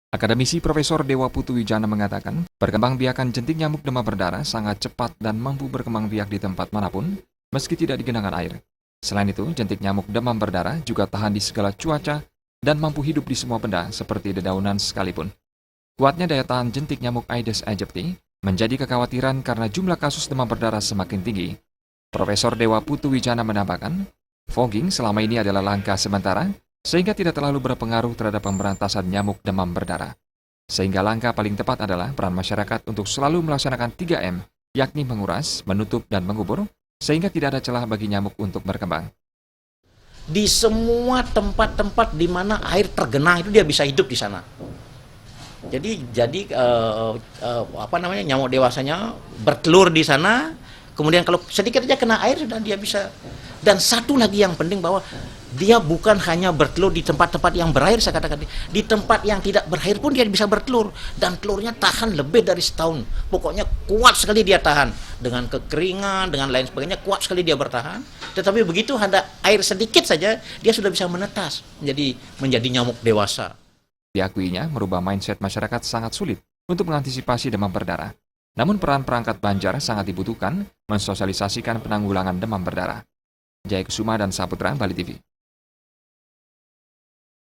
Akademisi Profesor Dewa Putuwijana mengatakan, perkembangbiakan jentik nyamuk demam berdarah sangat cepat dan mampu berkembang biak di tempat manapun, meski tidak di genangan air. Selain itu, jentik nyamuk demam berdarah juga tahan di segala cuaca dan mampu hidup di semua benda seperti dedaunan sekalipun. Kuatnya daya tahan jentik nyamuk Aedes aegypti menjadi kekhawatiran karena jumlah kasus demam berdarah semakin tinggi. Profesor Dewa Putuwijana menambahkan, fogging selama ini adalah langkah sementara sehingga tidak terlalu berpengaruh terhadap pemberantasan nyamuk demam berdarah. Sehingga langkah paling tepat adalah peran masyarakat untuk selalu melaksanakan 3M, yakni menguras, menutup, dan mengubur, sehingga tidak ada celah bagi nyamuk untuk berkembang. Di semua tempat-tempat di mana air tergenang itu dia bisa hidup di sana. Jadi nyamuk dewasanya bertelur di sana. Kemudian kalau sedikit aja kena air sudah dia bisa. Dan satu lagi yang penting bahwa dia bukan hanya bertelur di tempat-tempat yang berair, saya katakan di tempat yang tidak berair pun dia bisa bertelur dan telurnya tahan lebih dari setahun. Pokoknya kuat sekali dia tahan dengan kekeringan, dengan lain sebagainya, kuat sekali dia bertahan. Tetapi begitu ada air sedikit saja dia sudah bisa menetas menjadi nyamuk dewasa. Diakuinya, merubah mindset masyarakat sangat sulit untuk mengantisipasi demam berdarah. Namun peran perangkat Banjar sangat dibutuhkan mensosialisasikan penanggulangan demam berdarah. Jaya Kusuma dan Saputra, Bali TV.